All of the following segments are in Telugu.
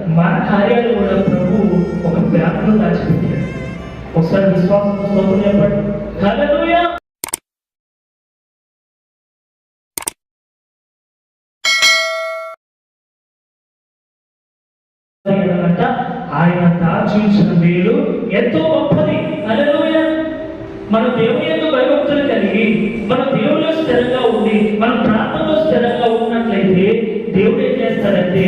మన కార్యాలు కూడా ప్రభు ఒక బ్యాంకులో దాచిపెట్టాడు. ఒకసారి విశ్వాసం స్తోత్రం చెప్పండి. హల్లెలూయా. ఆయన దాచించిన మేలు ఎంతో గొప్పది. హల్లెలూయా. మన దేవుని యందు భయభక్తులు కలిగి మన దేవునిలో స్థిరంగా ఉండి మన ప్రార్థనలో స్థిరంగా ఉన్నట్లయితే దేవుడు ఏం చేస్తారంటే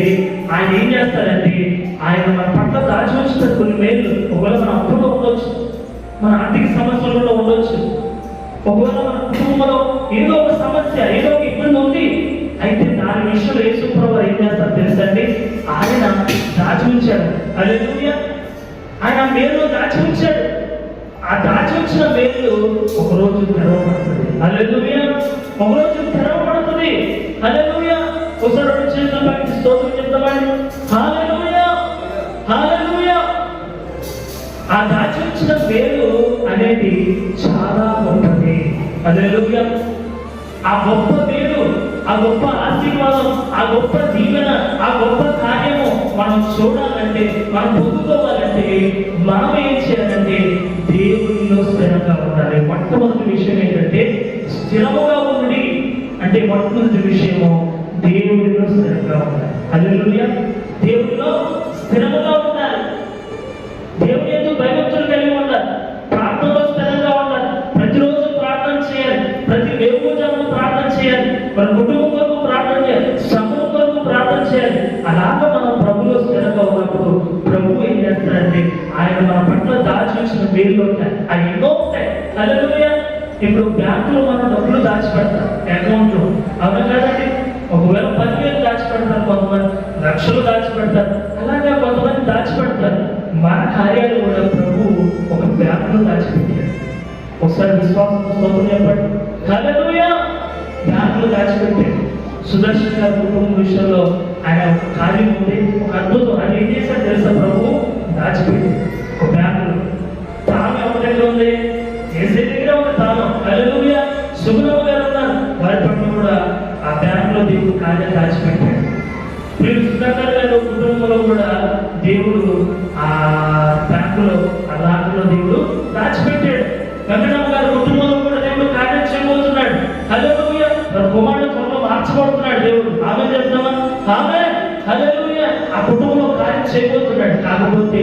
ఆయన మన పట్ల దాచి ఉంచిన కొన్ని మేలు, ఒకవేళ మన అప్పులో ఉండొచ్చు, మన ఆర్థిక సమస్యలలో ఉండొచ్చు, ఒకవేళ మన కుటుంబంలో ఏదో ఒక సమస్య, ఏదో ఒక ఇబ్బంది ఉంది, అయితే దాని విషయంలో యేసుప్రభువు ఏం చేస్తారు తెలుసండి? ఆయన దాచి ఉంచాడు. హల్లెలూయా. ఆయన మేలు దాచి ఉంచాడు. ఆ దాచి ఉంచిన మేలు ఒకరోజు తెరవబడుతుంది. హల్లెలూయా. ఒకరోజు తెరవబడుతుంది. హల్లెలూయా. ఒకసారి చేసిన స్తోత్రం చెప్తామండి. హల్లెలూయా. హల్లెలూయా. ఆ దాచి ఉంచిన మేలు అనేది చాలా గొప్పది. హల్లెలూయా. ఆ గొప్ప మేలు, ఆ గొప్ప ఆశీర్వాదం, ఆ గొప్ప దీవెన, ఆ గొప్ప కార్యము మనం చూడాలంటే, మనం పొందుకోవాలంటే మనం ఏం చేయాలంటే దేవునిలో స్థిరంగా ఉండాలి. మొట్టమొదటి విషయం ఏంటంటే స్థిరముగా ఉండి, అంటే మొట్టమొదటి విషయము దేవునిలో స్థిరంగా ఉండాలి. హల్లెలూయా. దేవునిలో స్థిరముగా ఉండాలి. దేవుని యందు భయభక్తులు కలిగి ఉండాలి. ప్రార్థనలో స్థిరంగా ఉండాలి. ప్రతిరోజు ప్రార్థన చేయాలి. ప్రతి వేకువజామున ప్రార్థన చేయాలి. మన కుటుంబం కొరకు ప్రార్థన చేయాలి. సమూహం కొరకు ప్రార్థన చేయాలి. అలాగా మనం ప్రభులో స్థిరంగా ఉన్నప్పుడు ప్రభు ఏం చేస్తారంటే ఆయన మన పట్ల దాచిన మేలు ఉంటాయి. అవి ఎన్నో ఉంటాయి. హల్లెలూయా. ఇప్పుడు బ్యాంకులో మనం డబ్బులు దాచిపెడతాం, అకౌంట్ లో. అవునా కదండి? ఒకవేళ 10,000 దాచిపెడతారు, కొంతమంది లక్షలు దాచిపెడతారు. అలాగే కొంతమంది దాచిపెడతారు. మన కార్యాలు కూడా ప్రభు ఒక బ్యాంకులో దాచిపెట్టాడు. ఒకసారి విశ్వాసం స్తోత్రం చెప్పండి. హల్లెలూయా. బ్యాంకులో దాచిపెట్టాడు. సుదర్శన్ గారి కుటుంబం విషయంలో ఆయన ఒక కార్యం ఉంది, ఒక అద్భుతం. ఆయన ఏం చేశాడు తెలుసా? ప్రభు దాచిపెట్టి ఒక బ్యాంకులో తాను ఎవరి దగ్గర ఉంది? ఏసీ దగ్గర ఉంది తాను. హల్లెలూయా. సుగుణమ్మ గారు ఉన్నారు, వారి పట్ల కూడా ఆ బ్యాంకులో దేవుడు కార్యం దాచిపెట్టాడు. మీరు సుధాకర్ గారి కుటుంబంలో కూడా దేవుడు ఆ బ్యాంకులో, ఆ లాకర్లో దేవుడు దాచిపెట్టాడు. వెంకటమ్మ గారి కుటుంబంలో కూడా దేవుడు కార్యం చేయబోతున్నాడు. హల్లెలూయా. కుమారుడు త్వరలో మార్చబడుతున్నాడు దేవుడు. ఆమె చెప్తామా? ఆమె. హల్లెలూయా. ఆ కుటుంబంలో కార్యం చేయబోతున్నాడు. కాకపోతే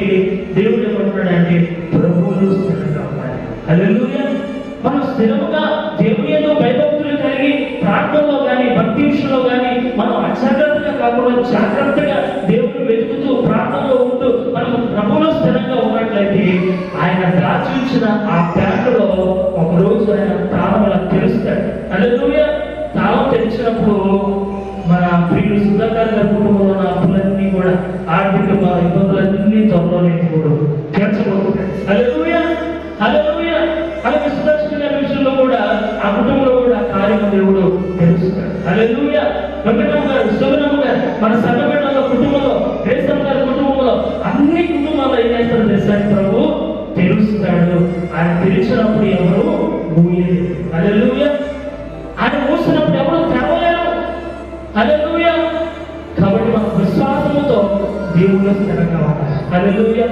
దేవుడు ఏమంటున్నాడంటే ప్రభువులో స్థిరంగా ఉండాలి. హల్లెలూయా. మనం స్థిరముగా దేవుని యందు భయభక్తులు కలిగి ప్రార్థనలో కానీ భక్తి విషయంలో కానీ మనం అజాగ్రత్తగా కాకుండా జాగ్రత్తగా దేవుని వెతుకుతూ ప్రార్థనలో ఉంటూ మనం ప్రభువులో స్థిరంగా ఉన్నట్లయితే ఆయన దాచి ఉంచిన ఆ బ్యాంకులో ఒకరోజు ఆయన తాళం తెరుస్తాడు. హల్లెలూయా. తాళం తెరిచినప్పుడు మన ప్రియుడు సుధాకర్ గారి కుటుంబంలో ఉన్న అప్పులన్నీ కూడా, ఆర్థిక ఇబ్బందులన్నీ త్వరలోనే దేవుడు తీర్చబోతున్నాడు. హల్లెలూయా. హల్లెలూయా. అలాగే సుదర్శన్ గారి విషయంలో కూడా ఆ కుటుంబంలో కూడా కార్యం దేవుడు తెలుస్తాడు. హల్లెలూయా. వెంకటమ్మ గారు, సుగుణమ్మ గారు, మన సంఘటనలో కుటుంబంలో, దేశం గారి కుటుంబంలో, అన్ని కుటుంబాల్లో ఏం చేస్తారు తెలుసా? ప్రభు తెలుస్తాడు. ఆయన తెలిసినప్పుడు ఎవరు మూయలేదు. హల్లెలూయా. ఆయన మూసినప్పుడు ఎవరు తెరవలేరు. హల్లెలూయా. కాబట్టి మన విశ్వాసముతో దేవుళ్ళో స్థిరంగా ఉండాలి. హల్లెలూయా.